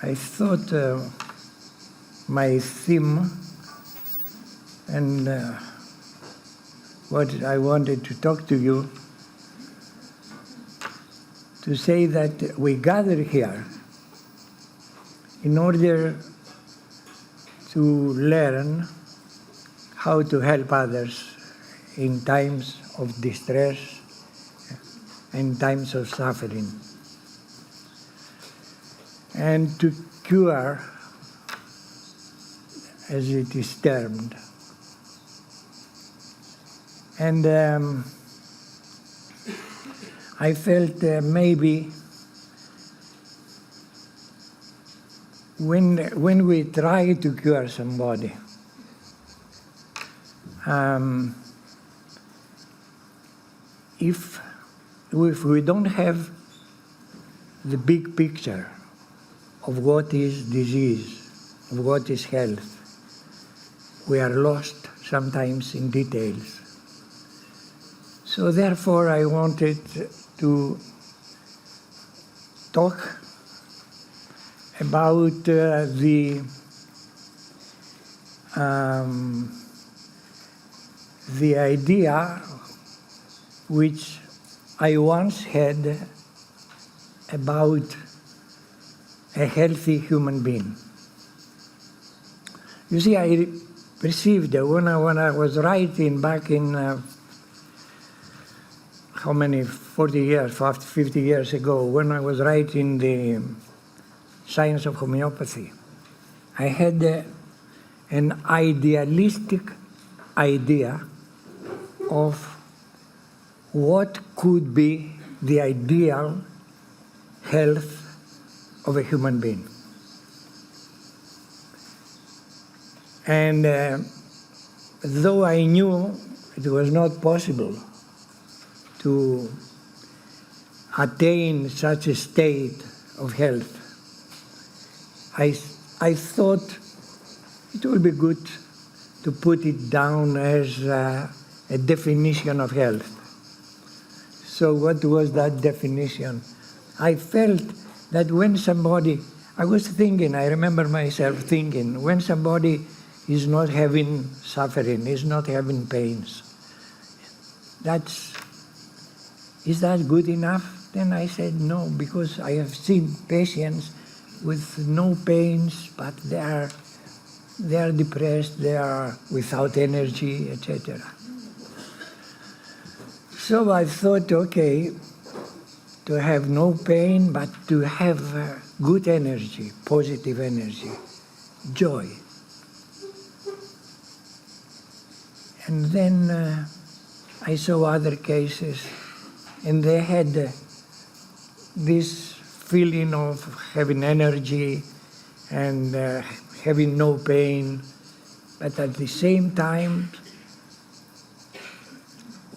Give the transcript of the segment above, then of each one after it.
I thought my theme and what I wanted to talk to you, to say that we gather here in order to learn how to help others in times of distress and times of suffering, and to cure, as it is termed. And I felt maybe when we try to cure somebody, if we don't have the big picture of what is disease, of what is health, we are lost sometimes in details. So therefore I wanted to talk about the idea which I once had about a healthy human being. You see, I perceived when I was writing back in how many, 40 years, 50 years ago, when I was writing the Science of Homeopathy, I had an idealistic idea of what could be the ideal health of a human being. And though I knew it was not possible to attain such a state of health, I thought it would be good to put it down as a definition of health. So what was that definition? I felt that when somebody, I was thinking, I remember myself thinking, when somebody is not having suffering, is not having pains, is that good enough? Then I said no, because I have seen patients with no pains, but they are depressed, they are without energy, etc. So I thought, okay, to have no pain, but to have good energy, positive energy, joy. And then I saw other cases, and they had this feeling of having energy and having no pain, but at the same time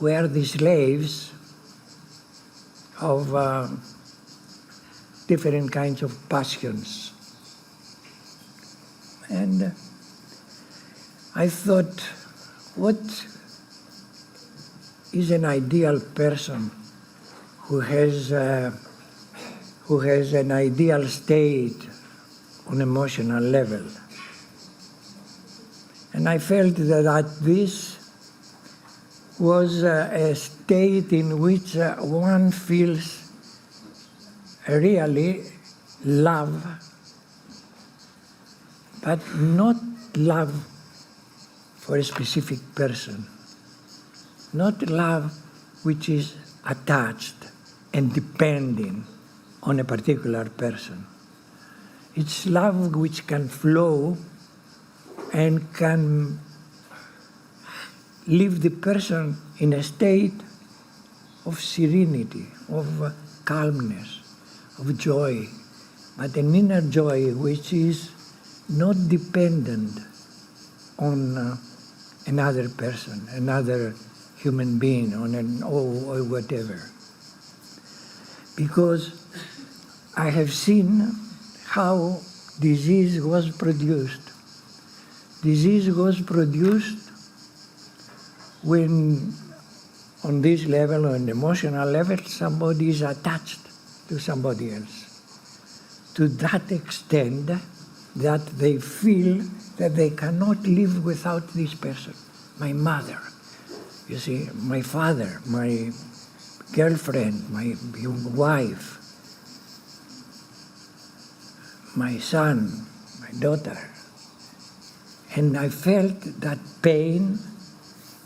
were the slaves of different kinds of passions. And I thought, what is an ideal person who has an ideal state on emotional level? And I felt that this was a state in which one feels really love, but not love for a specific person, not love which is attached and depending on a particular person. It's love which can flow and can leave the person in a state of serenity, of calmness, of joy, but an inner joy which is not dependent on another person, another human being, or whatever. Because I have seen how disease was produced. Disease was produced when, on this level, on emotional level, somebody is attached to somebody else. to that extent that they feel that they cannot live without this person. My mother, you see, my father, my girlfriend, my wife, my son, my daughter. And I felt that pain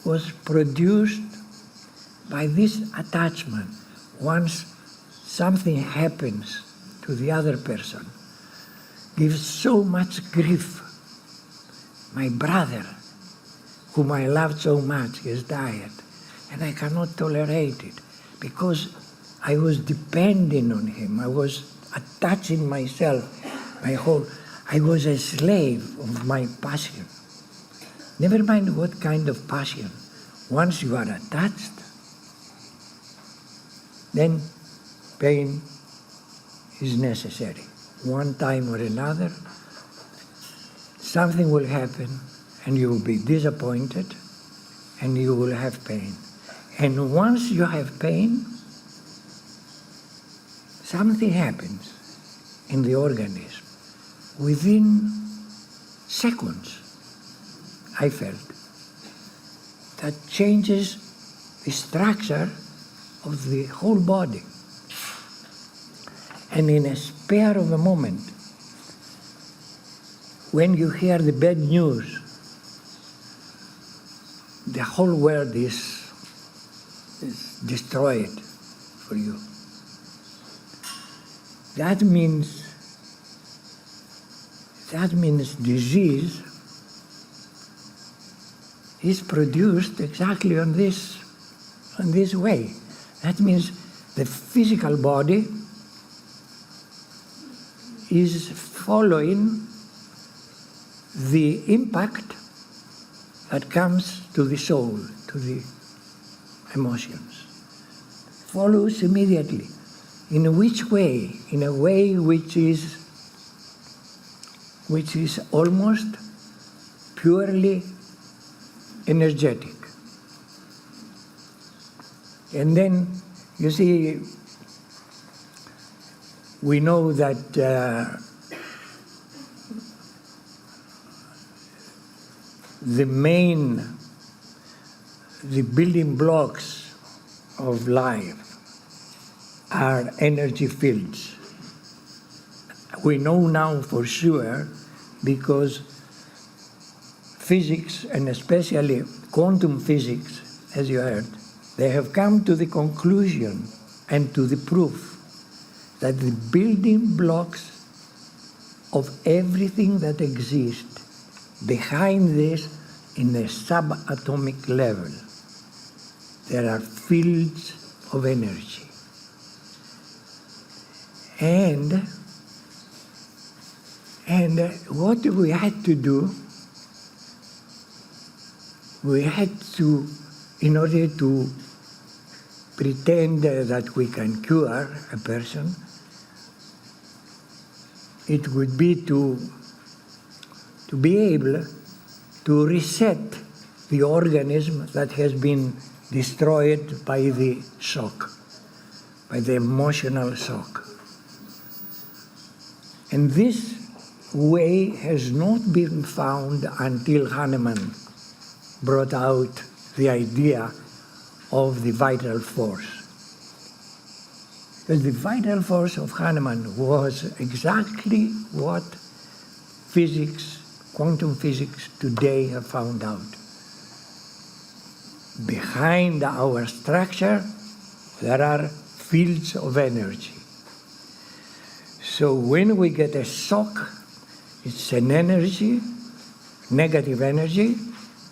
was produced by this attachment. Once something happens to the other person, gives so much grief. My brother, whom I loved so much, has died, and I cannot tolerate it because I was depending on him. I was attaching myself, I was a slave of my passion. Never mind what kind of passion. Once you are attached, then pain is necessary. One time or another, something will happen and you will be disappointed and you will have pain. And once you have pain, something happens in the organism. Within seconds, I felt, that changes the structure of the whole body. And in a spare of a moment, when you hear the bad news, the whole world is destroyed for you. That means disease is produced exactly on this way. That means the physical body is following the impact that comes to the soul, to the emotions. Follows immediately. In which way? In a way which is almost purely energetic. And then, you see, we know that the building blocks of life are energy fields. We know now for sure because physics, and especially quantum physics, as you heard, they have come to the conclusion and to the proof that the building blocks of everything that exists behind this in the subatomic level, there are fields of energy. And what we had to do, in order to pretend that we can cure a person, it would be to be able to reset the organism that has been destroyed by the shock, by the emotional shock. And this way has not been found until Hahnemann brought out the idea of the vital force. Because the vital force of Hahnemann was exactly what physics, quantum physics today have found out. Behind our structure, there are fields of energy. So when we get a shock, it's an energy, negative energy,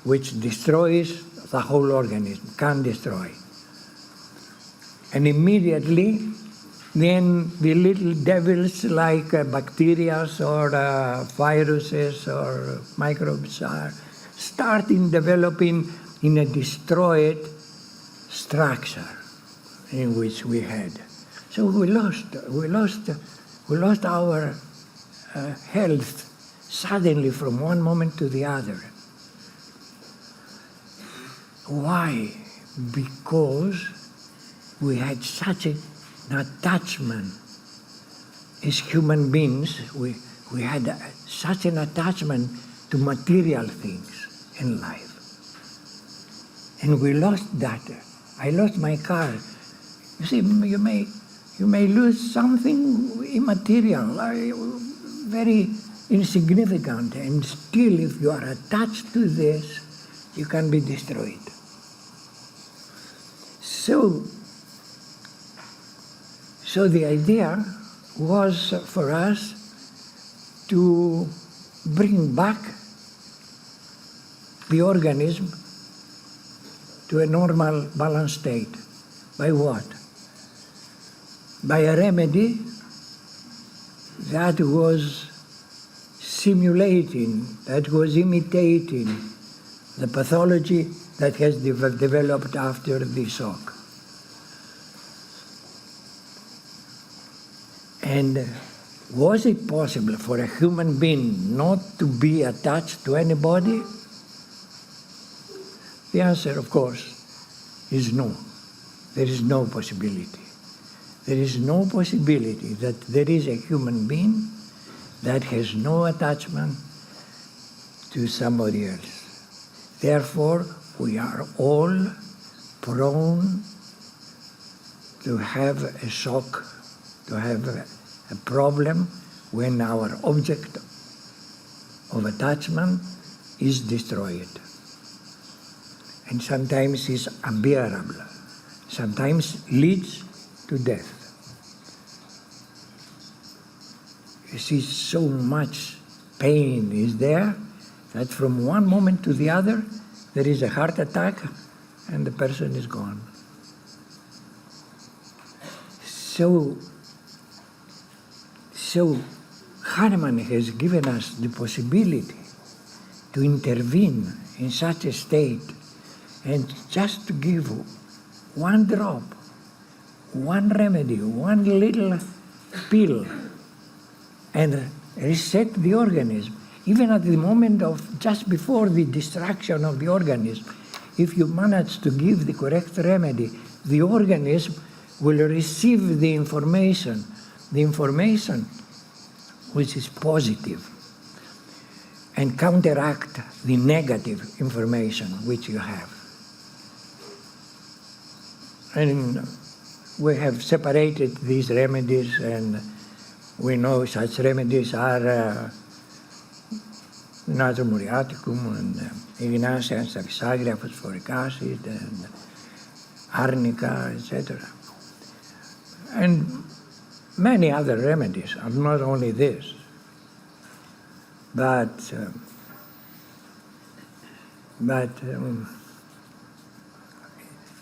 which destroys the whole organism, can destroy. And immediately, then the little devils like bacteria or viruses or microbes are starting developing in a destroyed structure in which we had. So we lost our health suddenly from one moment to the other. Why? Because we had such an attachment, as human beings, we had such an attachment to material things in life. And we lost that. I lost my car. You see, you may lose something immaterial, very insignificant, and still if you are attached to this, you can be destroyed. So the idea was for us to bring back the organism to a normal balanced state. By what? By a remedy that was simulating, that was imitating the pathology that has developed after the shock. And was it possible for a human being not to be attached to anybody? The answer, of course, is no. There is no possibility. There is no possibility that there is a human being that has no attachment to somebody else. Therefore, we are all prone to have a shock, to have a problem when our object of attachment is destroyed. And sometimes is unbearable, sometimes leads to death. You see, so much pain is there that from one moment to the other, there is a heart attack and the person is gone. So Hahnemann has given us the possibility to intervene in such a state and just to give one drop, one remedy, one little pill, and reset the organism. Even at the moment of just before the destruction of the organism, if you manage to give the correct remedy, the organism will receive the information which is positive, and counteract the negative information which you have. And we have separated these remedies, and we know such remedies are Natrum muriaticum and Ignatia and Saxagria, phosphoric acid, and arnica, etc. And many other remedies, and not only this. But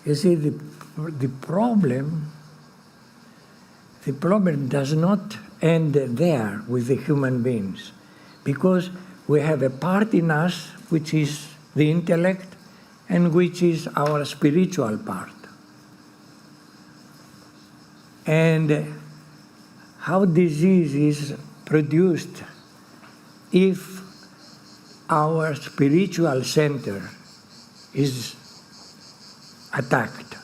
you see, the problem does not end there with the human beings, because we have a part in us which is the intellect and which is our spiritual part. And how disease is produced if our spiritual center is attacked.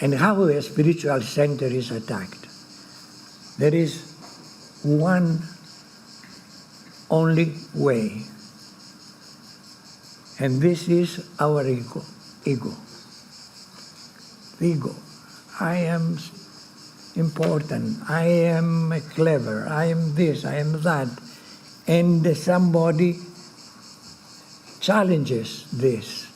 And how a spiritual center is attacked? There is one only way, and this is our ego. The ego. I am important, I am clever, I am this, I am that. And somebody challenges this,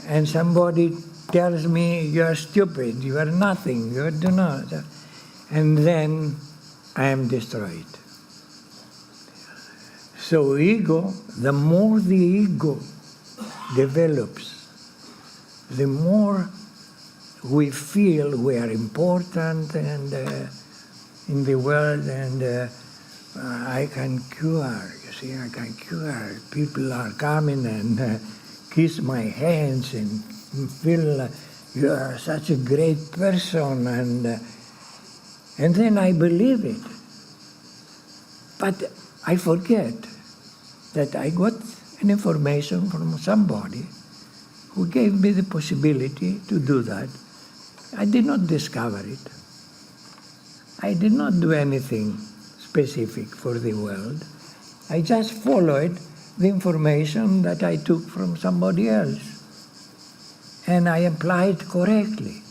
and somebody tells me, you are stupid, you are nothing, you do not. And then I am destroyed. So ego, the more the ego develops, the more we feel we are important and in the world, and I can cure, you see, I can cure. People are coming and kiss my hands and feel you are such a great person, and then I believe it. But I forget that I got an information from somebody who gave me the possibility to do that. I did not discover it. I did not do anything specific for the world. I just followed the information that I took from somebody else. And I applied correctly.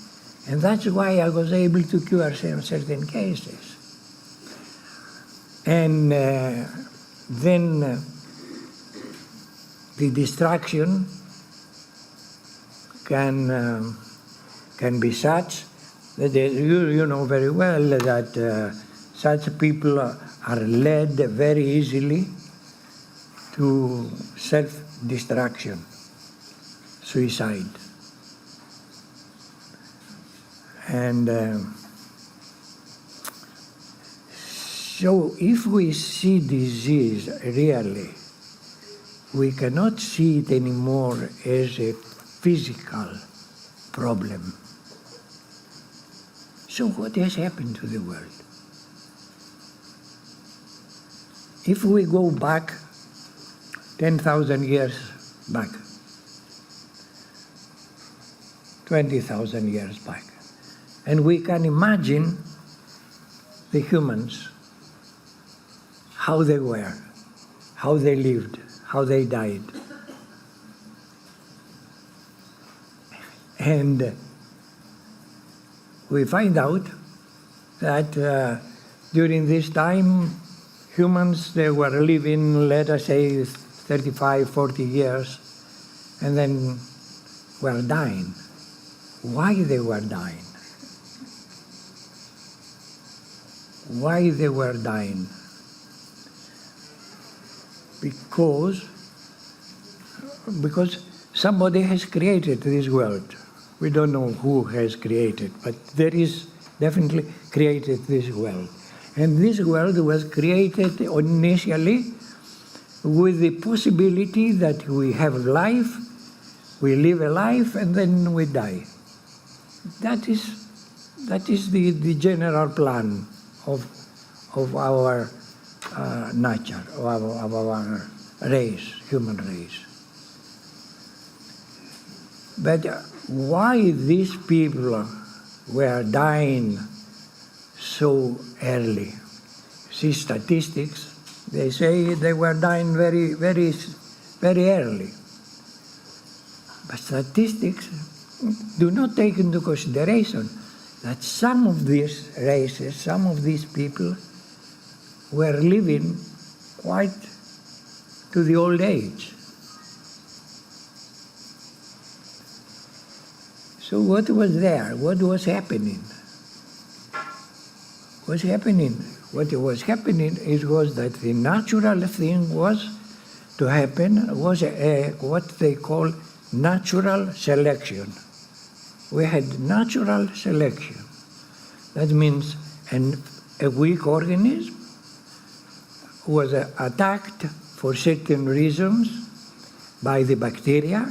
And that's why I was able to cure certain cases. And then the distraction can be such that you know very well that such people are led very easily to self-destruction, suicide. And so if we see disease really, we cannot see it anymore as a physical problem. So what has happened to the world? If we go back 10,000 years back, 20,000 years back, and we can imagine the humans, how they were, how they lived, how they died. And we find out that during this time, humans, they were living, let us say, 35, 40 years, and then were dying. Why they were dying? Why they were dying? Because somebody has created this world. We don't know who has created, but there is definitely created this world. And this world was created initially with the possibility that we have life, we live a life, and then we die. That is the general plan of our nature, of our race, human race. But why these people were dying so early? See statistics, they say they were dying very, very, very early. But statistics do not take into consideration that some of these races, some of these people were living quite to the old age. So what was there? What was happening? What was happening, it was that the natural thing was to happen, was what they call natural selection. We had natural selection. That means a weak organism was attacked for certain reasons by the bacteria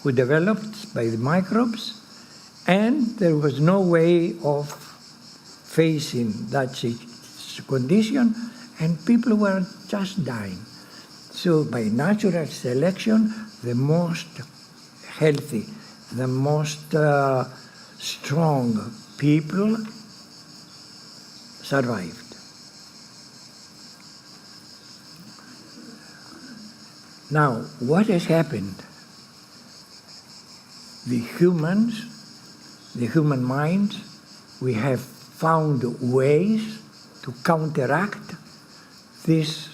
who developed by the microbes, and there was no way of facing that condition, and people were just dying. So by natural selection, the most healthy, the most strong people survived. Now, what has happened? The humans, the human minds, we have found ways to counteract this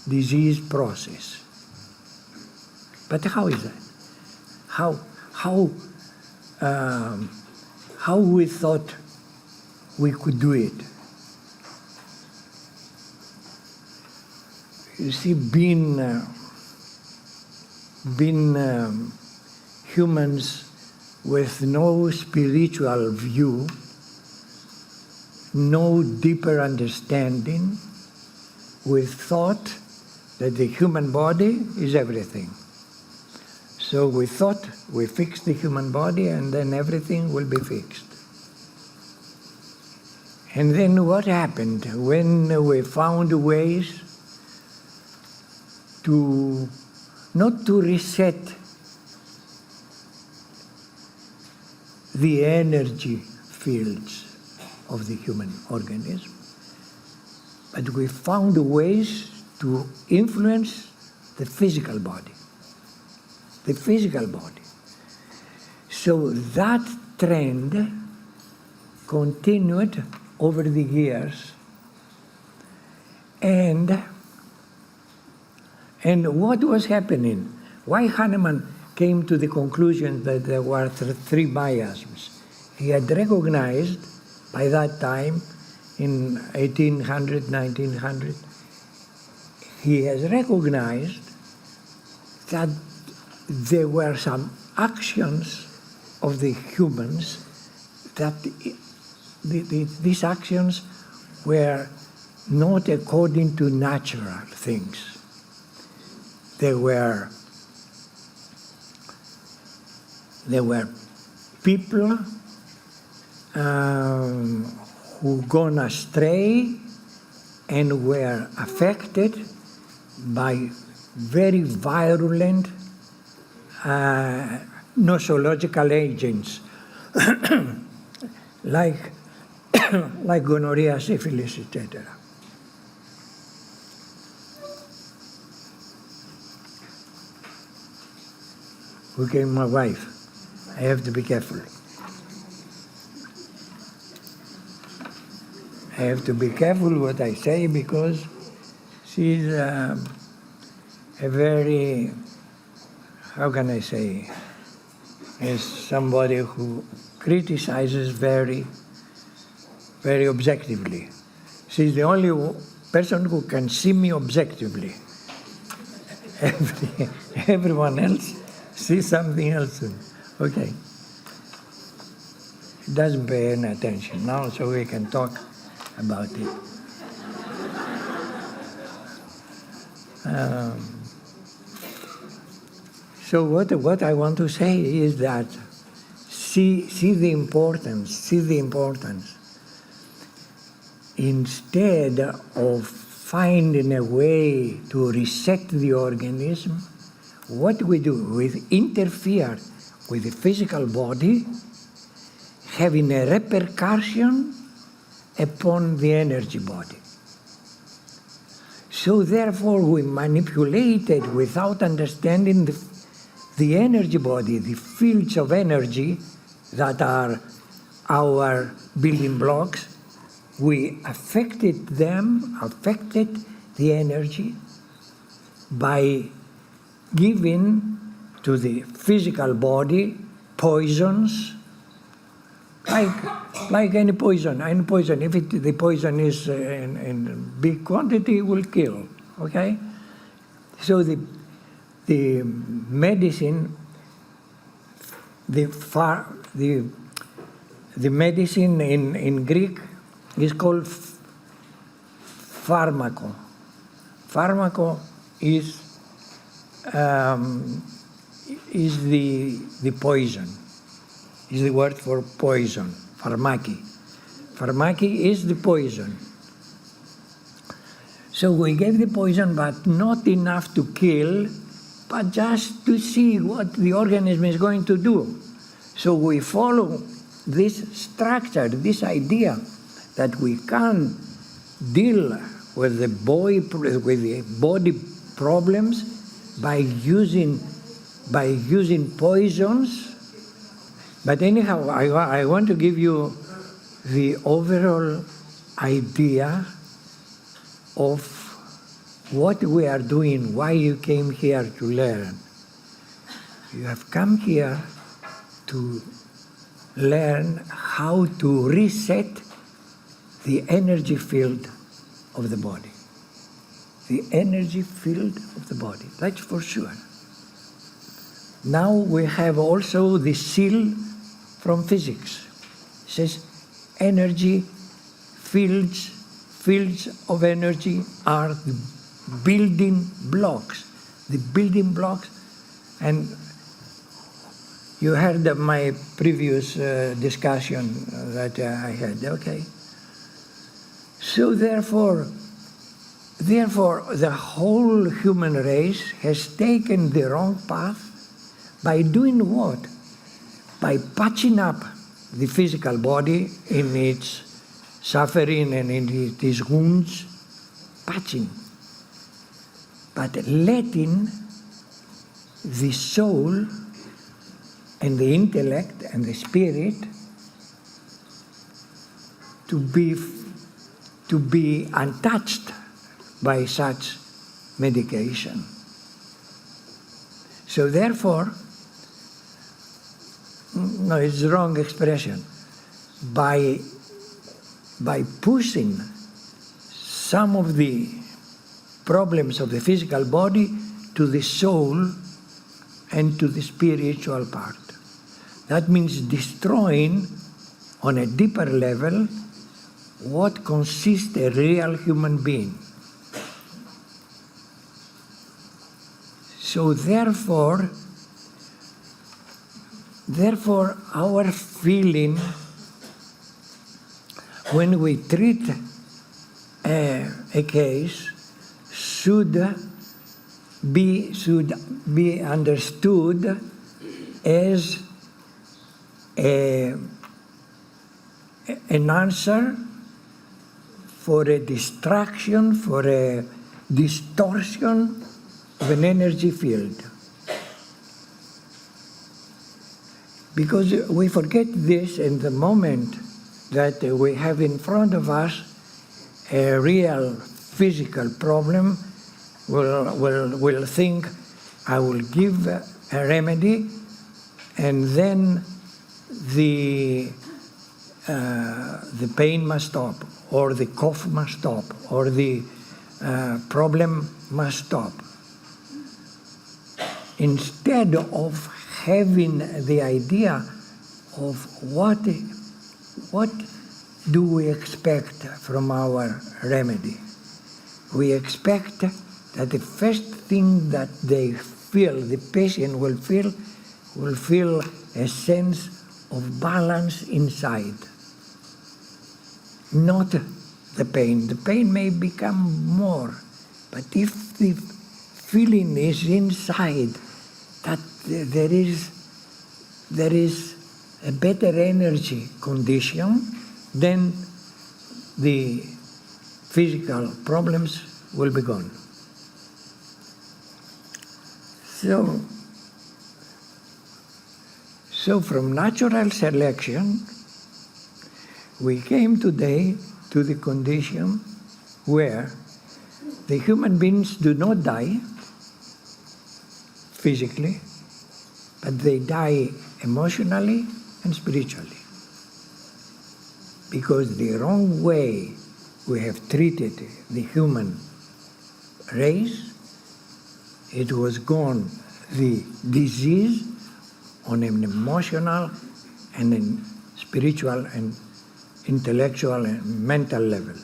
disease process. But how is that? How we thought we could do it? You see, being humans with no spiritual view, no deeper understanding, we thought that the human body is everything. So we thought we fixed the human body and then everything will be fixed. And then what happened when we found ways to not to reset the energy fields, of the human organism, but we found ways to influence the physical body. The physical body. So that trend continued over the years, and what was happening? Why Hahnemann came to the conclusion that there were three miasms? He had recognized by that time, in 1800, 1900, he has recognized that there were some actions of the humans that these actions were not according to natural things. There were people who gone astray and were affected by very virulent nosological agents like gonorrhea, syphilis, etc. Okay, my wife. I have to be careful. I have to be careful what I say because she's a very, how can I say, is somebody who criticizes very, very objectively. She's the only person who can see me objectively. Everyone else sees something else. Okay. She doesn't pay any attention now, so we can talk about it. So what I want to say is that see the importance. Instead of finding a way to reset the organism, what we do, we interfere with the physical body, having a repercussion upon the energy body. So therefore we manipulated without understanding the energy body, the fields of energy that are our building blocks. We affected the energy by giving to the physical body poisons, like any poison. If the poison is in big quantity, it will kill. Okay, so the medicine, the medicine in Greek is called pharmako. Pharmako is the poison. Is the word for poison. Pharmaki. Pharmaki is the poison. So we gave the poison, but not enough to kill, but just to see what the organism is going to do. So we follow this structure, this idea that we can deal with the body problems by using poisons. But anyhow, I want to give you the overall idea of what we are doing, why you came here to learn. You have come here to learn how to reset the energy field of the body. The energy field of the body, that's for sure. Now we have also the seal from physics. It says energy fields of energy are the building blocks. The building blocks, and you heard of my previous discussion that I had, okay? So therefore, the whole human race has taken the wrong path by doing what? By patching up the physical body in its suffering and in his wounds, patching. But letting the soul and the intellect and the spirit to be untouched by such medication. So therefore, no, it's the wrong expression. By pushing some of the problems of the physical body to the soul and to the spiritual part. That means destroying on a deeper level what consists a real human being. So therefore our feeling when we treat a case should be understood as an answer for a distraction, for a distortion of an energy field. Because we forget this in the moment that we have in front of us a real physical problem, we'll think, I will give a remedy, and then the pain must stop, or the cough must stop, or the problem must stop. Instead of having the idea of what do we expect from our remedy. We expect that the first thing that they feel, the patient will feel a sense of balance inside. Not the pain. The pain may become more, but if the feeling is inside that there is a better energy condition, then the physical problems will be gone. So from natural selection, we came today to the condition where the human beings do not die physically, but they die emotionally and spiritually. Because the wrong way we have treated the human race, it was gone the disease on an emotional and an spiritual and intellectual and mental level.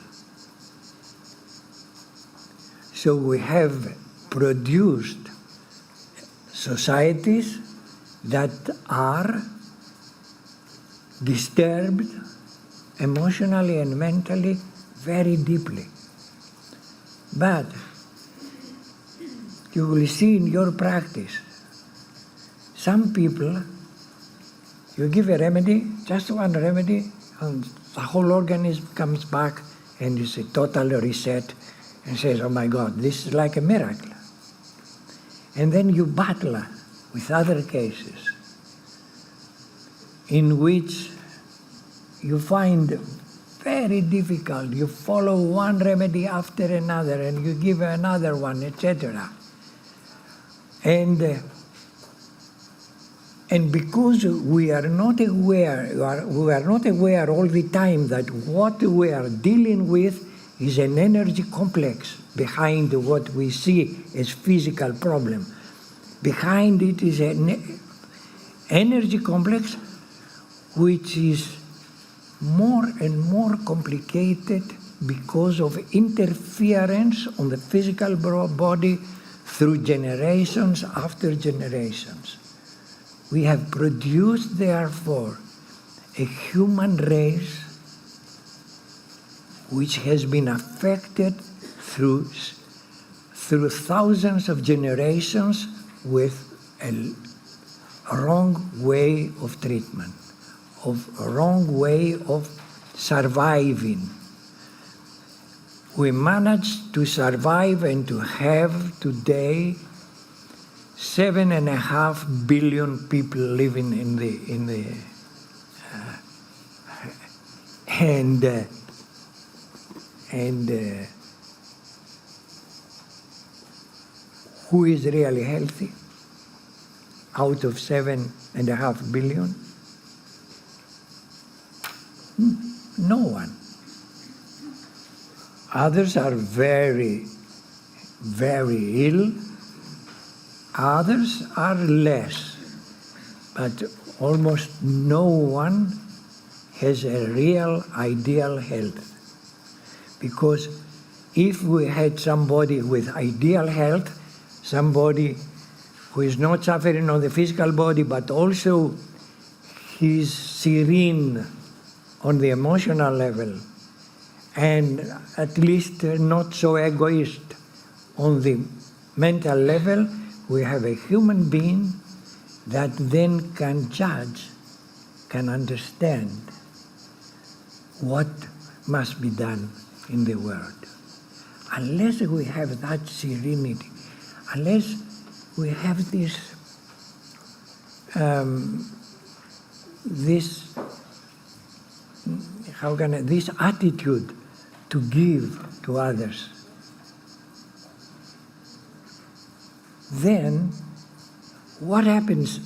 So we have produced societies that are disturbed emotionally and mentally very deeply. But you will see in your practice, some people, you give a remedy, just one remedy, and the whole organism comes back and is a total reset and says, oh my God, this is like a miracle. And then you battle with other cases in which you find very difficult. You follow one remedy after another and you give another one, etc. And because we are not aware all the time that what we are dealing with is an energy complex behind what we see as physical problem. Behind it is an energy complex which is more and more complicated because of interference on the physical body through generations after generations. We have produced, therefore, a human race which has been affected through thousands of generations with a wrong way of treatment, of a wrong way of surviving. We managed to survive and to have today 7.5 billion people living in the who is really healthy out of 7.5 billion? No one. Others are very, very ill. Others are less. But almost no one has a real ideal health. Because if we had somebody with ideal health, somebody who is not suffering on the physical body, but also he's serene on the emotional level, and at least not so egoist on the mental level, we have a human being that then can judge, can understand what must be done in the world. Unless we have that serenity, unless we have this this attitude to give to others, then what happens?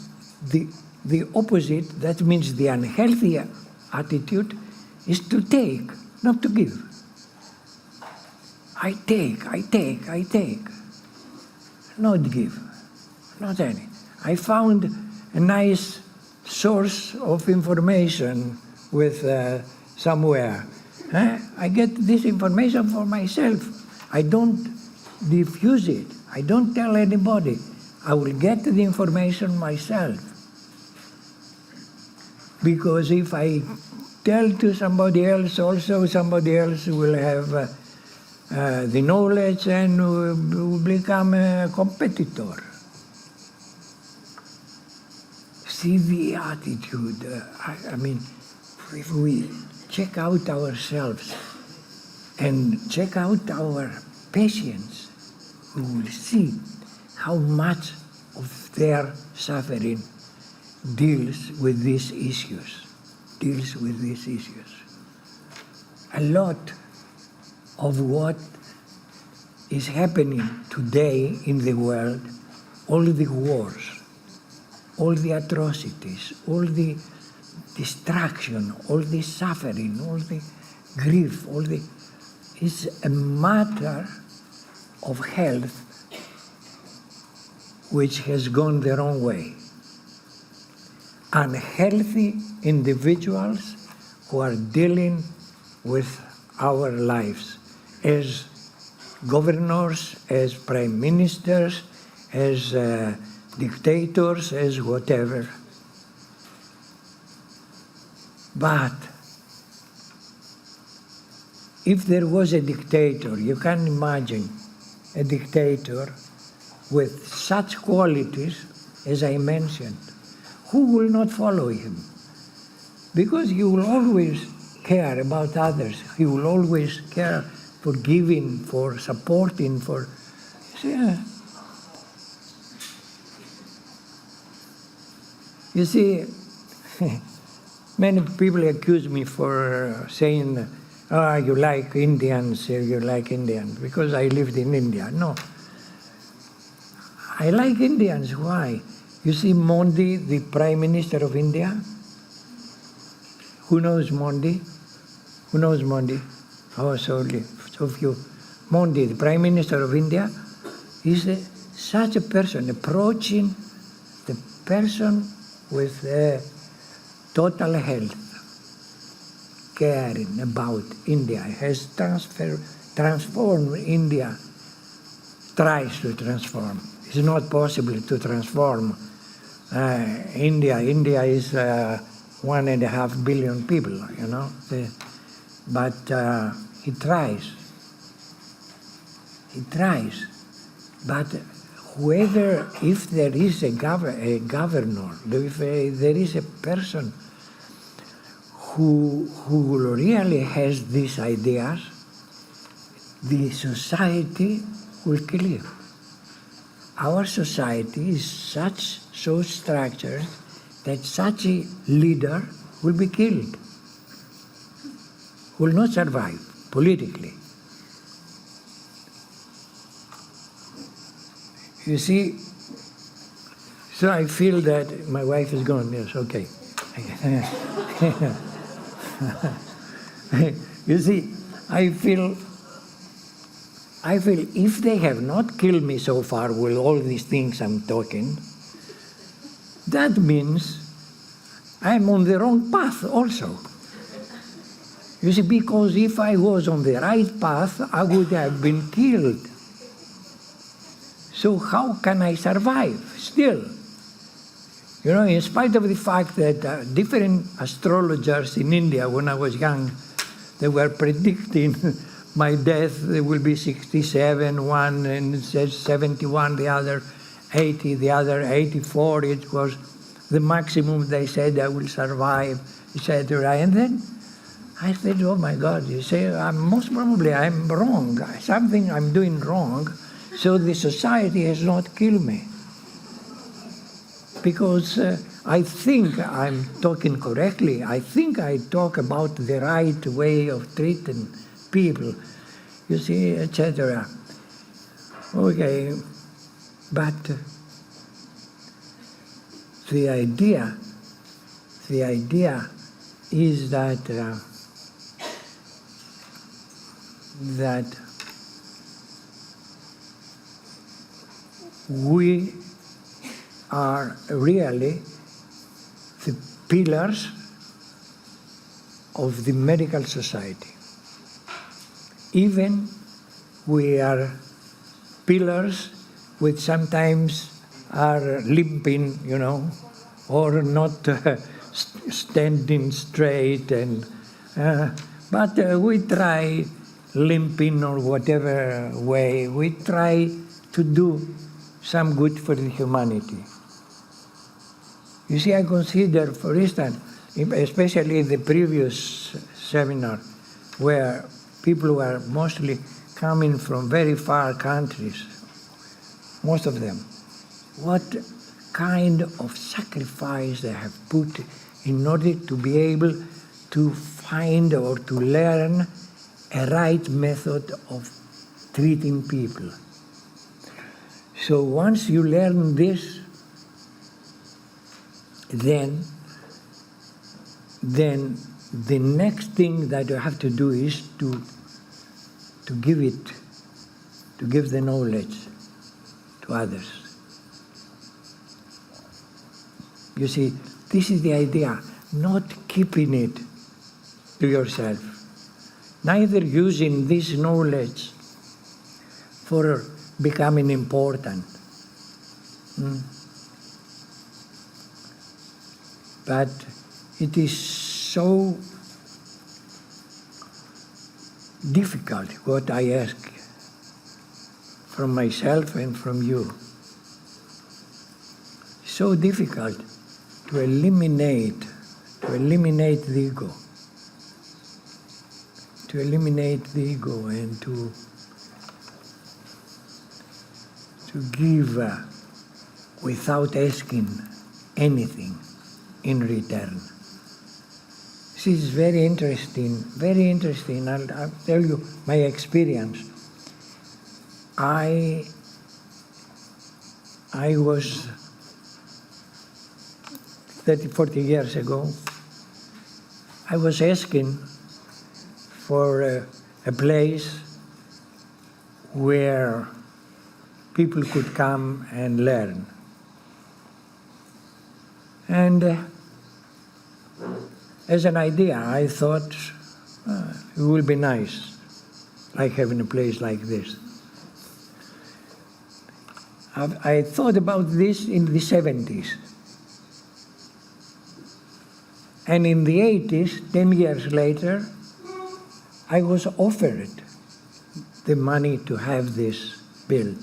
The opposite, that means the unhealthy attitude, is to take, not to give. I take, not give, not any. I found a nice source of information with somewhere. I get this information for myself. I don't diffuse it. I don't tell anybody. I will get the information myself. Because if I tell to somebody else, also somebody else will have the knowledge and will become a competitor. See the attitude. I mean, if we check out ourselves and check out our patients, we will see how much of their suffering deals with these issues. A lot of what is happening today in the world, all the wars, all the atrocities, all the destruction, all the suffering, all the grief, is a matter of health which has gone the wrong way. Unhealthy individuals who are dealing with our lives as governors, as prime ministers, as dictators, as whatever. But if there was a dictator, you can imagine a dictator with such qualities as I mentioned, who will not follow him? Because he will always care about others. He will always care for giving, for supporting, for... You see, many people accuse me for saying, oh, you like Indians, because I lived in India. No. I like Indians. Why? You see Modi, the Prime Minister of India? Who knows Modi? Oh, so few. Modi, the Prime Minister of India, is such a person, approaching the person with total health, caring about India, has transformed India, tries to transform. It's not possible to transform India. India is 1.5 billion people, you know. But he tries. But whoever, if there is a governor, if there is a person who really has these ideas, the society will kill you. Our society is so structured that such a leader will be killed, will not survive politically. You see, so I feel that my wife is gone. Yes, okay. You see, I feel if they have not killed me so far with all these things I'm talking, that means I'm on the wrong path also. You see, because if I was on the right path, I would have been killed. So how can I survive still? You know, in spite of the fact that different astrologers in India, when I was young, they were predicting my death, it will be 67, one, and it says 71, the other 80, the other 84. It was the maximum they said I will survive, etc. And then I said, oh my God, you say, most probably I'm wrong. Something I'm doing wrong, so the society has not killed me. Because I think I'm talking correctly. I think I talk about the right way of treating people, you see, etc. Okay, but the idea is that that we are really the pillars of the medical society. Even we are pillars which sometimes are limping, you know, or not standing straight, and but we try limping or whatever way, we try to do some good for the humanity. You see, I consider, for instance, especially the previous seminar, where people were mostly coming from very far countries, most of them, what kind of sacrifice they have put in order to be able to find or to learn a right method of treating people. So once you learn this, then the next thing that you have to do is to give the knowledge to others. You see, this is the idea, not keeping it to yourself, neither using this knowledge for becoming important. But it is so difficult what I ask from myself and from you. So difficult to eliminate the ego. To eliminate the ego and to give without asking anything in return. This is very interesting, very interesting. I'll tell you my experience. I was 30, 40 years ago, I was asking for a place where people could come and learn. And as an idea, I thought it would be nice, like having a place like this. I thought about this in the 70s. And in the 80s, 10 years later, I was offered the money to have this built.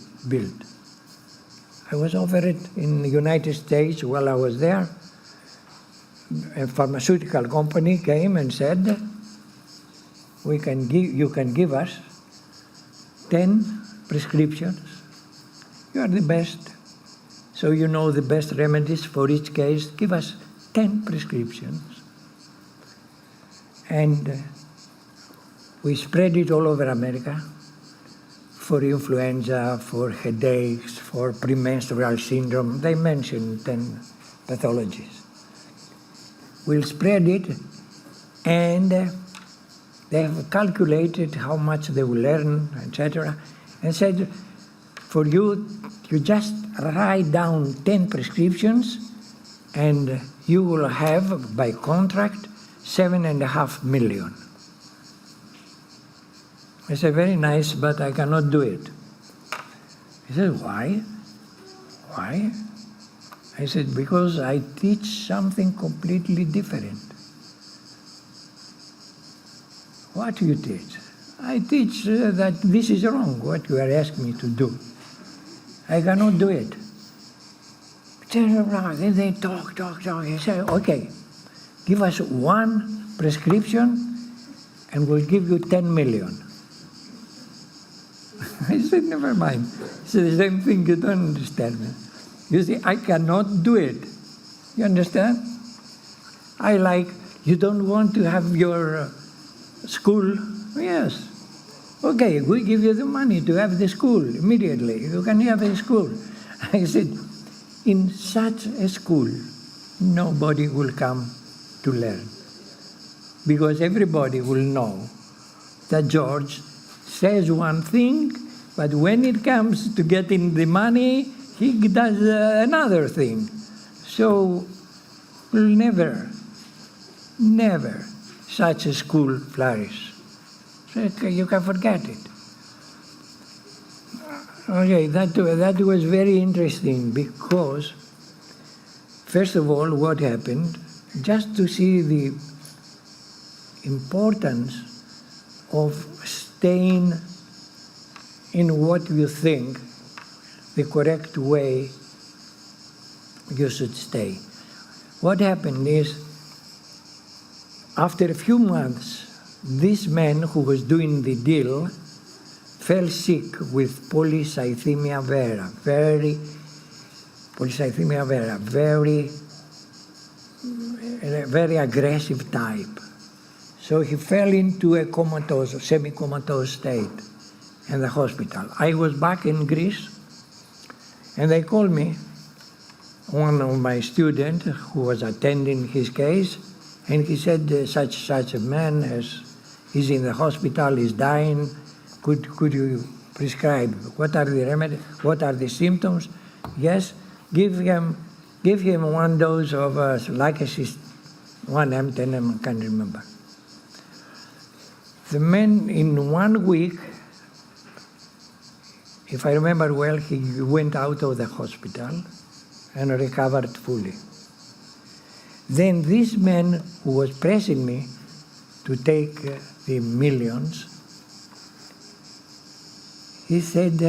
I was offered it in the United States while I was there. a pharmaceutical company came and said, you can give us 10 prescriptions. You are the best. So you know the best remedies for each case. Give us 10 prescriptions. And we spread it all over America for influenza, for headaches, for premenstrual syndrome. They mentioned 10 pathologies. We'll spread it, and they have calculated how much they will earn, etc., and said, for you, you just write down 10 prescriptions, and you will have, by contract, $7.5 million. I said, very nice, but I cannot do it. He said, why? Why? I said, because I teach something completely different. What do you teach? I teach that this is wrong, what you are asking me to do. I cannot do it. Then they talk. I say, okay, give us one prescription and we'll give you 10 million. I said, never mind. It's the same thing, you don't understand me. You see, I cannot do it. You understand? You don't want to have your school? Yes. Okay, we give you the money to have the school immediately. You can have a school. I said, in such a school, nobody will come to learn. Because everybody will know that George says one thing, but when it comes to getting the money, he does another thing. So will never such a school flourish. So you can forget it. Okay, that was very interesting because, first of all, what happened, just to see the importance of staying in what you think the correct way you should stay. What happened is, after a few months, this man who was doing the deal fell sick with polycythemia vera, very aggressive type. So he fell into a comatose, semi-comatose state in the hospital. I was back in Greece, and they called me, one of my students who was attending his case, and he said, such a man is in the hospital, is dying, could you prescribe? What are the remedies? What are the symptoms? Yes, give him one dose of Lycosis 1M, 10M, I can't remember. The man in 1 week, if I remember well, he went out of the hospital and recovered fully. Then this man who was pressing me to take the millions, he said,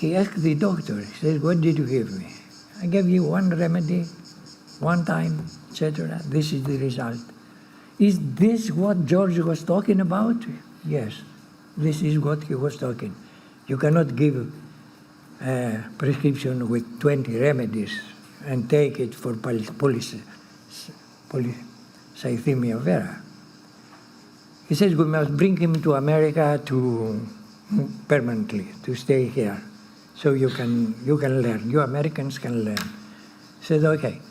he asked the doctor, he said, what did you give me? I gave you one remedy, one time, etc. This is the result. Is this what George was talking about? Yes, this is what he was talking. You cannot give a prescription with 20 remedies and take it for polycythemia vera. He says we must bring him to America to permanently, to stay here, so you can learn. You Americans can learn. He said, okay.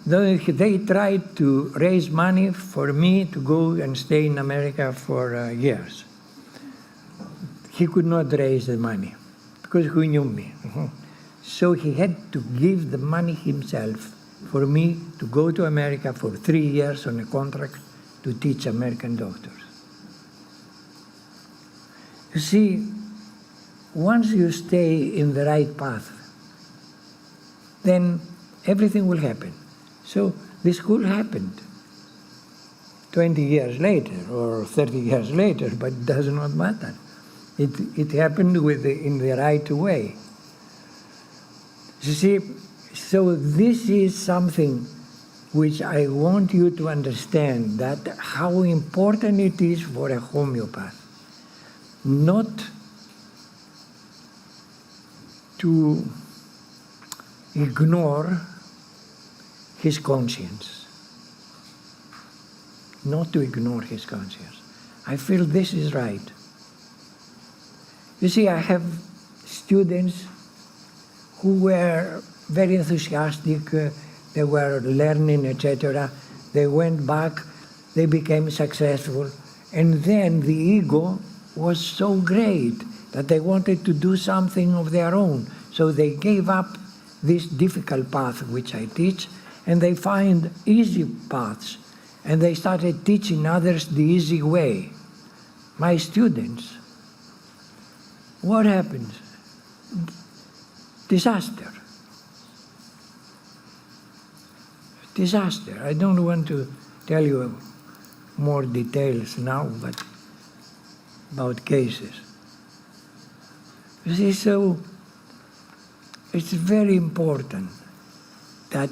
They tried to raise money for me to go and stay in America for years. He could not raise the money because he knew me. So he had to give the money himself for me to go to America for 3 years on a contract to teach American doctors. You see, once you stay in the right path, then everything will happen. So the school happened 20 years later or 30 years later, but it does not matter. It happened in the right way. You see, So this is something which I want you to understand, that how important it is for a homeopath not to ignore his conscience. Not to ignore his conscience. I feel this is right. You see, I have students who were very enthusiastic, they were learning, etc. They went back, they became successful, and then the ego was so great that they wanted to do something of their own. So they gave up this difficult path which I teach, and they find easy paths, and they started teaching others the easy way. My students, what happens? Disaster. Disaster. I don't want to tell you more details now, but about cases. You see, so it's very important that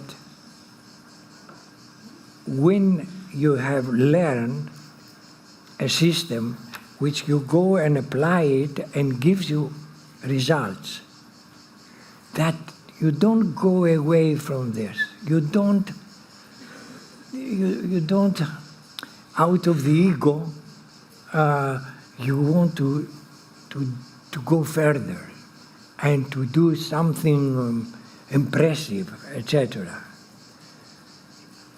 when you have learned a system which you go and apply it and gives you results, that you don't go away from this. You don't out of the ego, you want to go further and to do something impressive, etc.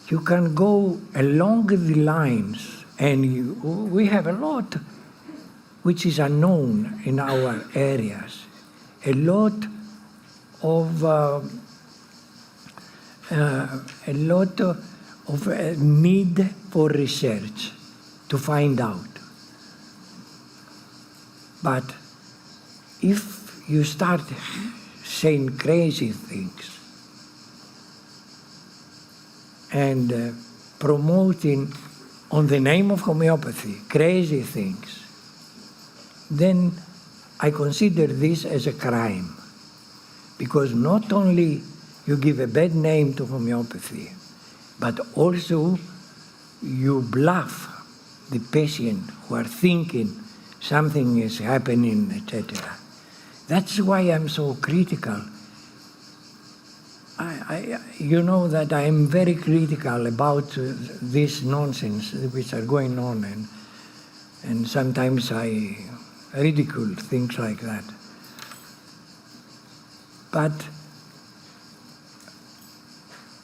You can go along the lines, and we have a lot which is unknown in our areas, a lot of need for research to find out. But if you start saying crazy things and promoting on the name of homeopathy crazy things, then I consider this as a crime. Because not only you give a bad name to homeopathy, but also you bluff the patient who are thinking something is happening, etc. That's why I'm so critical. You know that I'm very critical about this nonsense which are going on, and sometimes I ridicule things like that. But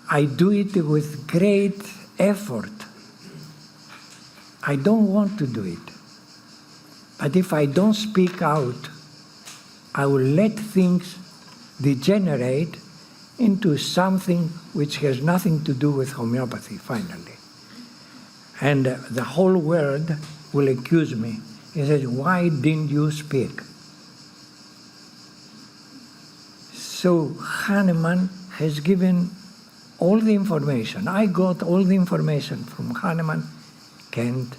I do it with great effort. I don't want to do it. But if I don't speak out, I will let things degenerate into something which has nothing to do with homeopathy, finally. And the whole world will accuse me. He says, why didn't you speak? So Hahnemann has given all the information. I got all the information from Hahnemann, Kent,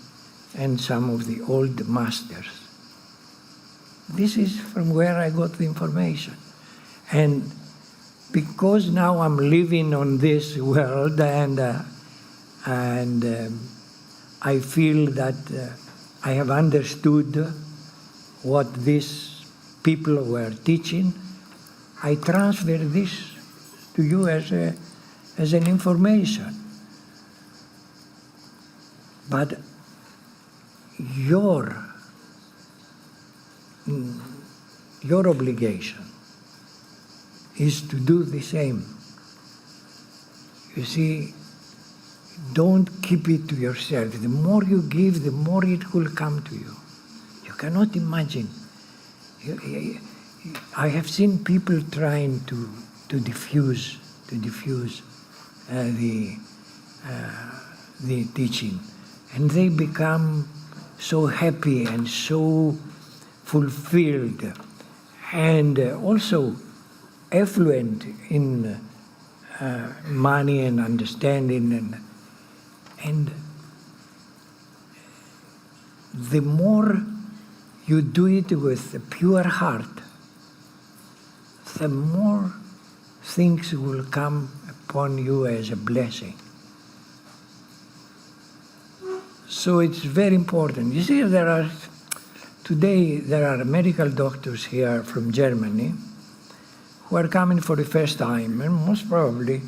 and some of the old masters. This is from where I got the information. And because now I'm living on this world, and I feel that I have understood what these people were teaching, I transfer this to you as an information. But your obligation is to do the same. You see, don't keep it to yourself. The more you give, the more it will come to you. You cannot imagine. I have seen people trying to diffuse the teaching, and they become so happy and so fulfilled, and also affluent in money and understanding, and the more you do it with a pure heart, the more things will come upon you as a blessing. So it's very important. You see, today there are medical doctors here from Germany who are coming for the first time, and most probably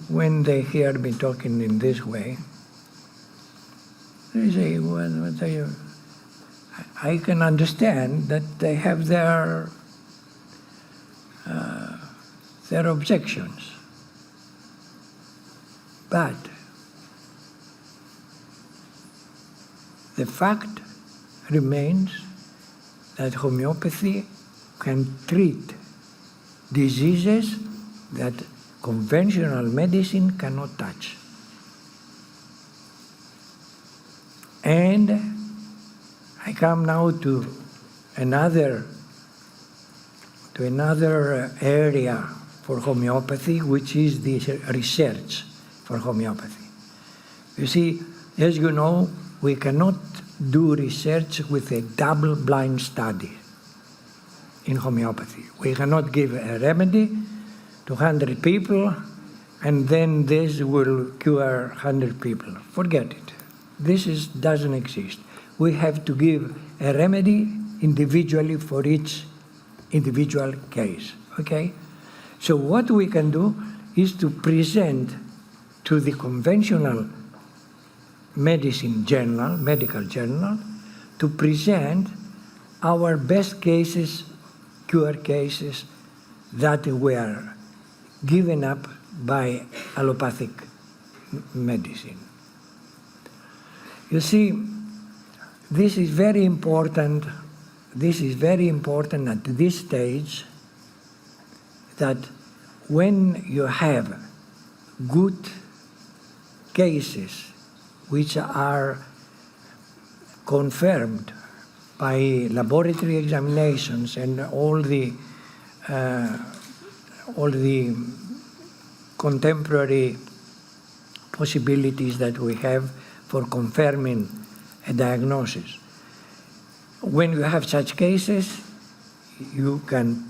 when they hear me talking in this way, they say, well, I can understand that they have their objections. But the fact remains that homeopathy can treat diseases that conventional medicine cannot touch. And I come now to another area for homeopathy, which is the research for homeopathy. You see, as you know, we cannot do research with a double-blind study in homeopathy. We cannot give a remedy to 100 people and then this will cure 100 people. Forget it. This doesn't exist. We have to give a remedy individually for each individual case, okay? So what we can do is to present to the conventional medicine journal, medical journal, to present our best cases, cure cases that were given up by allopathic medicine. You see, this is very important. This is very important at this stage, that when you have good cases which are confirmed by laboratory examinations and all the contemporary possibilities that we have for confirming a diagnosis. When you have such cases, you can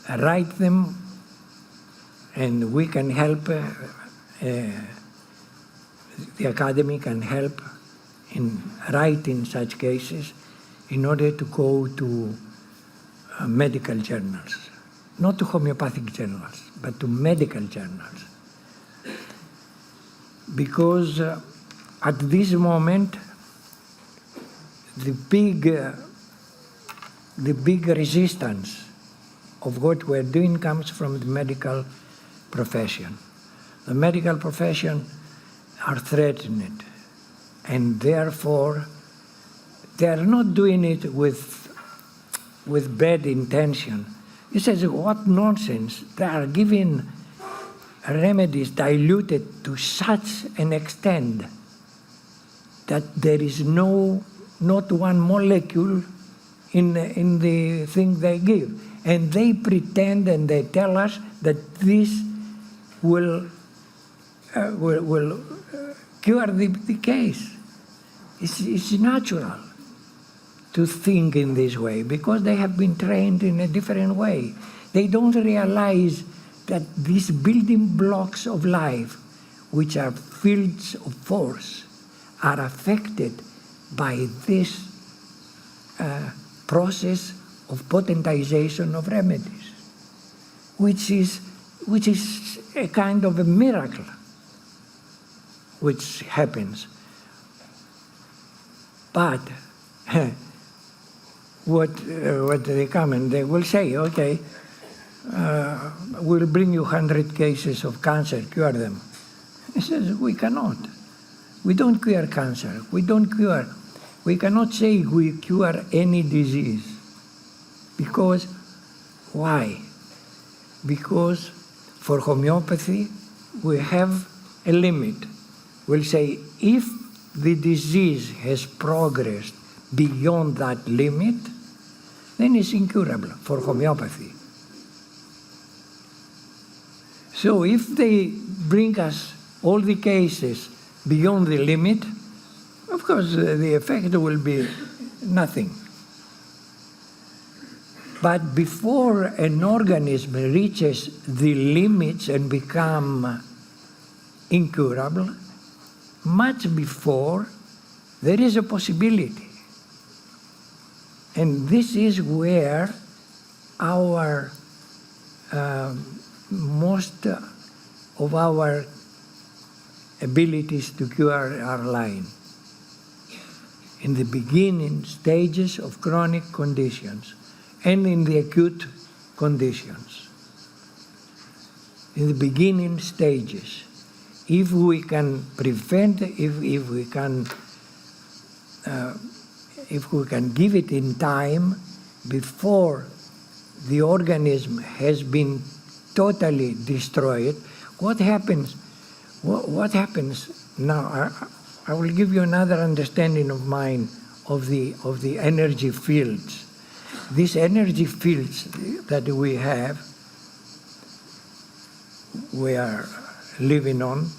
write them and we can help, the Academy can help in writing such cases in order to go to medical journals, not to homeopathic journals, but to medical journals. Because at this moment, the big resistance of what we're doing comes from the medical profession. The medical profession are threatened, and therefore they are not doing it with bad intention. He says, what nonsense. They are giving remedies diluted to such an extent that there is not one molecule in the thing they give. And they pretend and they tell us that this will cure the case. It's natural to think in this way because they have been trained in a different way. They don't realize that these building blocks of life, which are fields of force, are affected by this process of potentization of remedies, which is a kind of a miracle which happens. But what they come and they will say, okay, we'll bring you 100 cases of cancer, cure them. He says, we cannot. We don't cure cancer. We cannot say we cure any disease. Because, why? Because for homeopathy, we have a limit. We'll say, if the disease has progressed beyond that limit, then it's incurable for homeopathy. So if they bring us all the cases beyond the limit, of course the effect will be nothing. But before an organism reaches the limits and become incurable, much before, there is a possibility. And this is where our most of our abilities to cure are lying. In the beginning stages of chronic conditions and in the acute conditions. In the beginning stages, if we can prevent, if we can give it in time before the organism has been totally destroyed, what happens? What happens now? I will give you another understanding of mine of the energy fields. These energy fields that we are living on,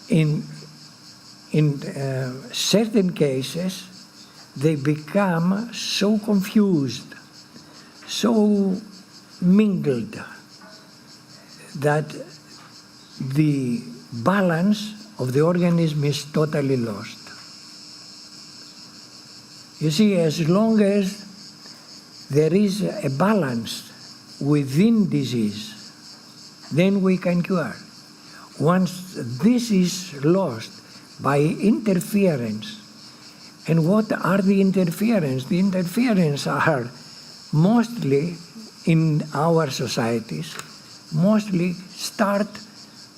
in certain cases, they become so confused, so mingled, that the balance of the organism is totally lost. You see, as long as there is a balance within disease, then we can cure. Once this is lost by interference, and what are the interference? The interference are mostly in our societies, mostly start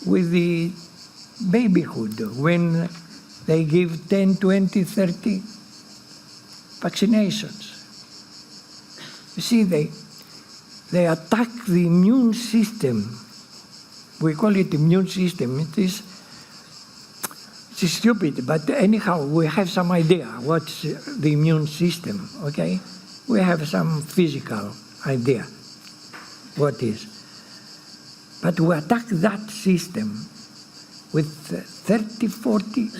with the babyhood, when they give 10, 20, 30 vaccinations. You see, they attack the immune system. We call it immune system. It's stupid, but anyhow, we have some idea what's the immune system, okay? We have some physical idea what is. But we attack that system with 30, 40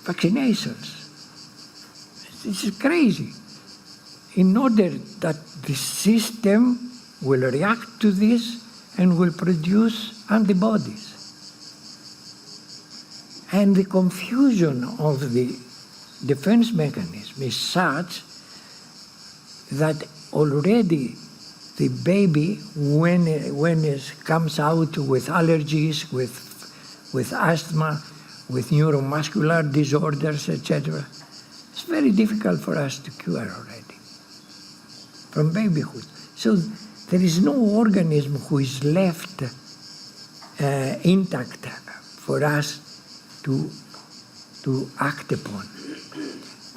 vaccinations. This is crazy. In order that the system will react to this and will produce antibodies. And the confusion of the defense mechanism is such that already the baby, when it comes out with allergies, with asthma, with neuromuscular disorders, etc., it's very difficult for us to cure already from babyhood. So there is no organism who is left intact for us to act upon.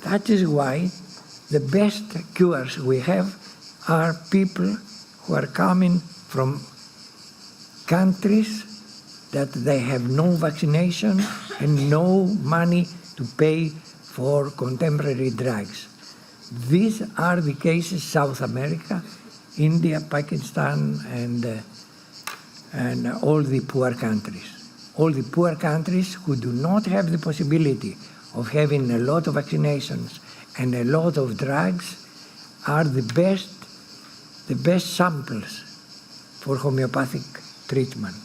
That is why the best cures we have are people who are coming from countries that they have no vaccination and no money to pay for contemporary drugs. These are the cases: South America, India, Pakistan, and all the poor countries. All the poor countries who do not have the possibility of having a lot of vaccinations and a lot of drugs are the best samples for homeopathic treatment.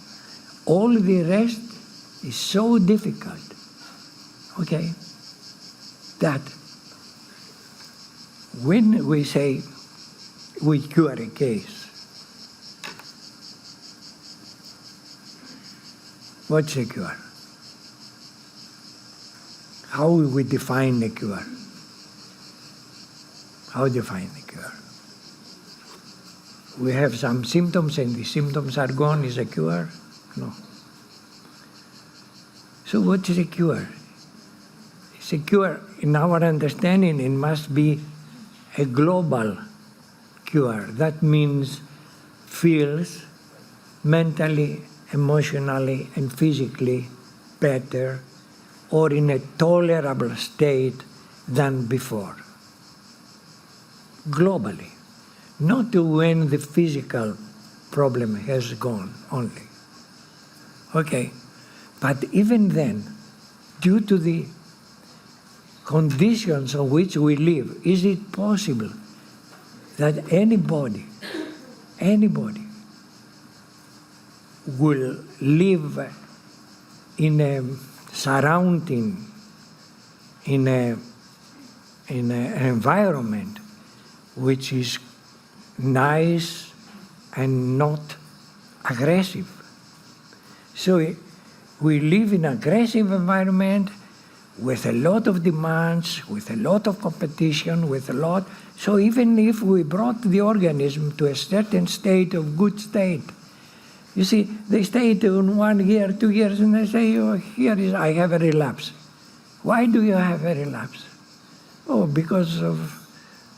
All the rest is so difficult, okay, that when we say we cure a case, what's a cure? How will we define a cure? How define a cure? We have some symptoms and the symptoms are gone, is a cure? No. So what is a cure? It's a cure, in our understanding, it must be a global cure. That means feels mentally, emotionally, and physically better or in a tolerable state than before. Globally. Not when the physical problem has gone only. Okay, but even then, due to the conditions on which we live, is it possible that anybody will live in a surrounding, in an environment which is nice and not aggressive? So we live in an aggressive environment with a lot of demands, with a lot of competition, so even if we brought the organism to a certain state of good state, you see, they stay in 1 year, 2 years, and they say, oh, I have a relapse. Why do you have a relapse? Oh, because of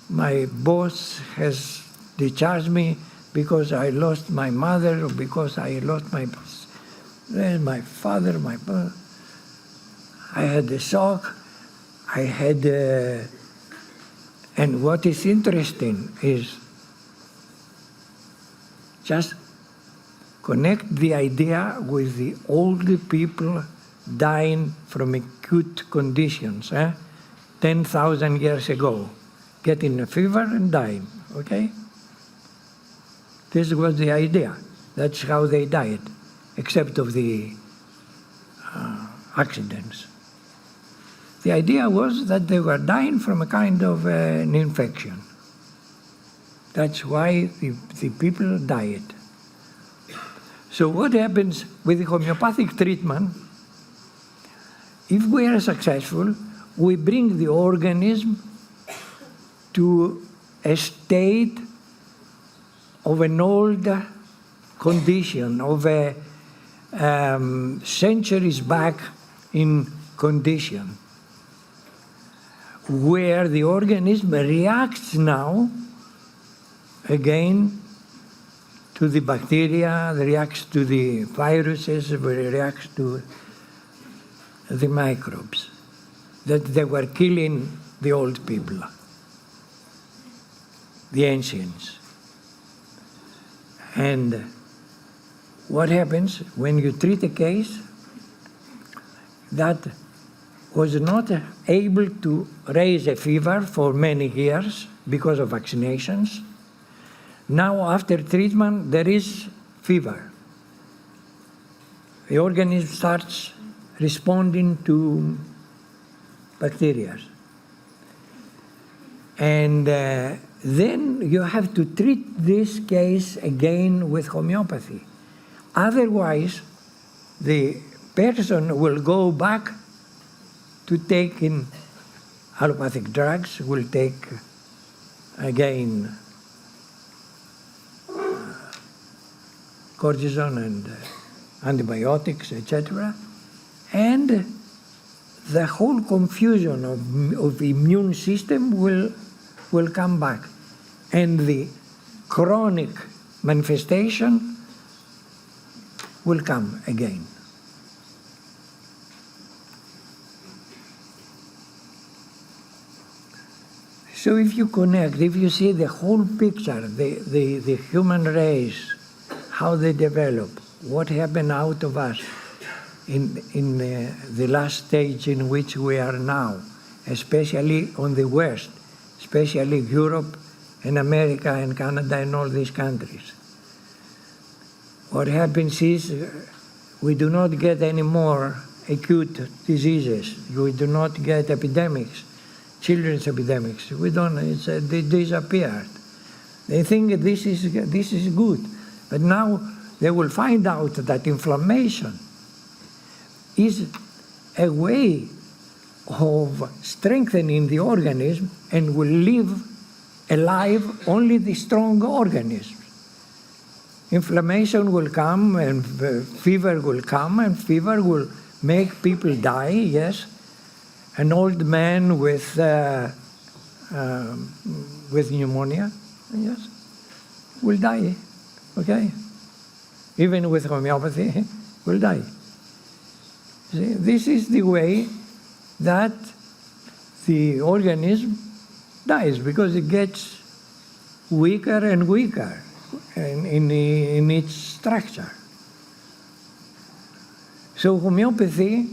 my boss has discharged me, because I lost my mother, or because I lost my father, I had a shock, and what is interesting is just connect the idea with the older people dying from acute conditions, 10,000 years ago, getting a fever and dying, okay? This was the idea. That's how they died, except of the accidents. The idea was that they were dying from a kind of an infection. That's why the people died. So what happens with the homeopathic treatment, if we are successful, we bring the organism to a state of an old condition, of a centuries back in condition, where the organism reacts now again to the bacteria, reacts to the viruses, reacts to the microbes that they were killing the old people, the ancients. And what happens when you treat a case that was not able to raise a fever for many years because of vaccinations? Now, after treatment, there is fever. The organism starts responding to bacteria. And then you have to treat this case again with homeopathy. Otherwise, the person will go back to taking allopathic drugs, will take again cortisone and antibiotics, etc. And the whole confusion of the immune system will come back. And the chronic manifestation will come again. So if you connect, if you see the whole picture, the human race, how they develop, what happened out of us in the last stage in which we are now, especially on the West, especially Europe and America and Canada and all these countries. What happens is we do not get any more acute diseases. We do not get epidemics, children's epidemics. We don't, they disappeared. They think this is good. But now they will find out that inflammation is a way of strengthening the organism and will live alive only the strong organisms. Inflammation will come and fever will come, and fever will make people die, yes. An old man with pneumonia, yes, will die, okay? Even with homeopathy, will die. See, this is the way that the organism dies, because it gets weaker and weaker in its structure. So homeopathy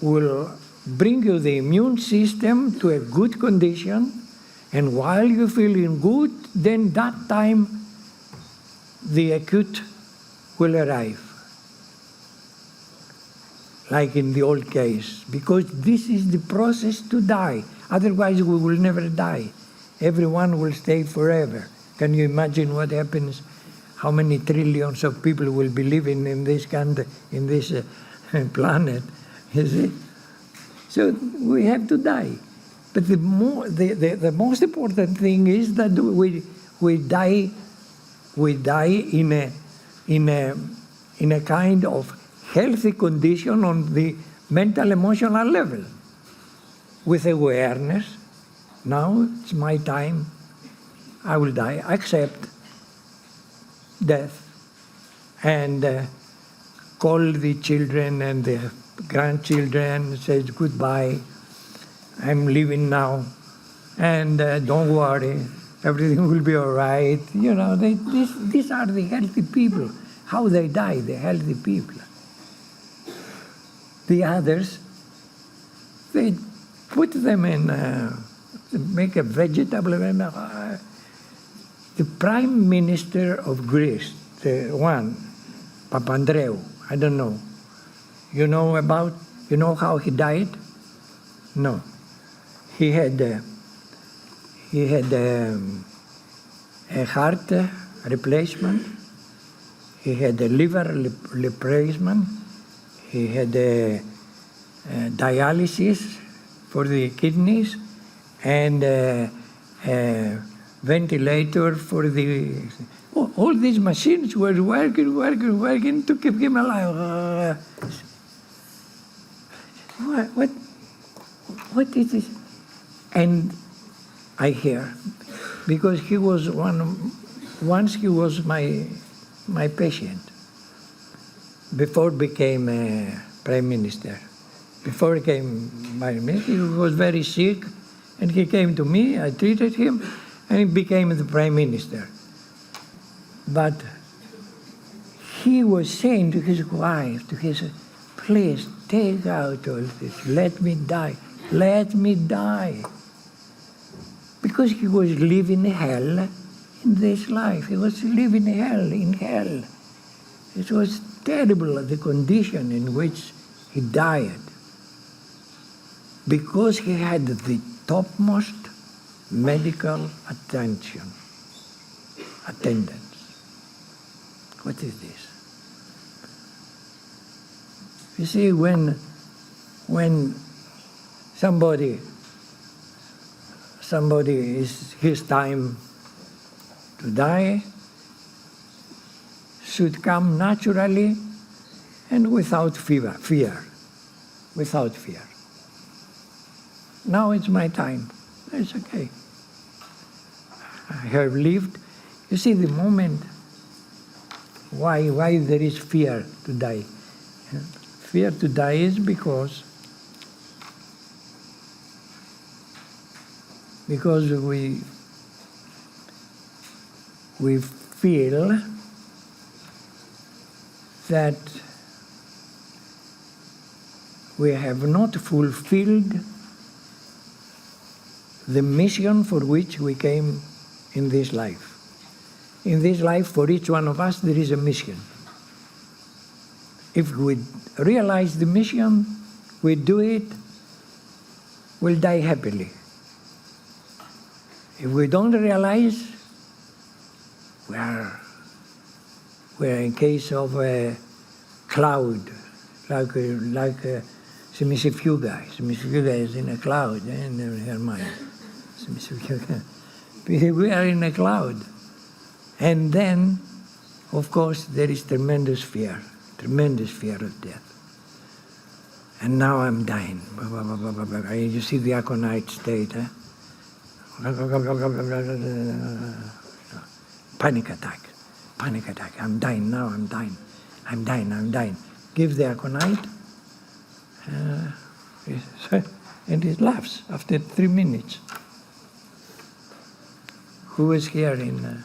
will bring you the immune system to a good condition, and while you're feeling good, then that time the acute will arrive, like in the old case, because this is the process to die. Otherwise, we will never die. Everyone will stay forever. Can you imagine what happens? How many trillions of people will be living in this country, in this planet? You see? So we have to die. But the most important thing is that we die in a kind of healthy condition on the mental emotional level, with awareness. Now it's my time. I will die. Accept death, and call the children and the grandchildren, says goodbye. I'm leaving now, and don't worry, everything will be all right. You know, these are the healthy people. How they die, the healthy people. The others, they put them in, make a vegetable. The Prime Minister of Greece, the one, Papandreou, I don't know. You know how he died? No. He had a heart replacement. He had a liver replacement. He had a dialysis for the kidneys, and a ventilator for the... all these machines were working to keep him alive. What is this? And I hear, because he was once he was my patient, before became a Prime Minister. Before he became Prime Minister, he was very sick, and he came to me, I treated him, and he became the Prime Minister. But he was saying to his wife, please take out all this, let me die, let me die. Because he was living hell in this life. He was living hell in hell. It was terrible, the condition in which he died, because he had the topmost medical attendance. What is this? You see, when somebody is his time to die, should come naturally and without fear. Without fear. Now it's my time. It's okay. I have lived. You see, the moment why there is fear to die. Fear to die is because we feel that we have not fulfilled the mission for which we came in this life. In this life, for each one of us, there is a mission. If we realize the mission, we do it, we'll die happily. If we don't realize, we're in case of a cloud, like Semisifuga. Semisifuga is in a cloud in her mind. We are in a cloud. And then, of course, there is tremendous fear of death. And now I'm dying. You see the aconite state, eh? Panic attack. I'm dying now, I'm dying. Give the aconite, and it laughs after 3 minutes. Who was here in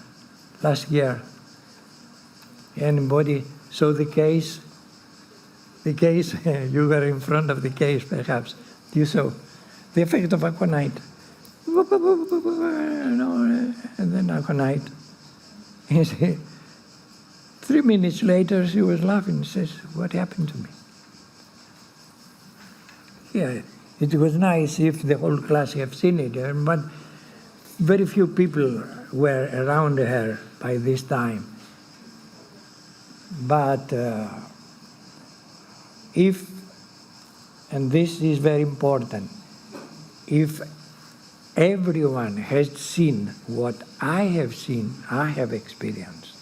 last year? Anybody saw the case? You were in front of the case, perhaps. You saw the effect of aconite. And then aconite. 3 minutes later, she was laughing. She says, "What happened to me?" Yeah, it was nice if the whole class have seen it, but very few people were around her by this time. But if, and this is very important, if everyone has seen what I have seen, I have experienced,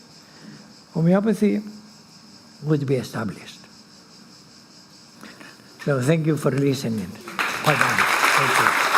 homeopathy would be established. So thank you for listening. Bye-bye. Thank you.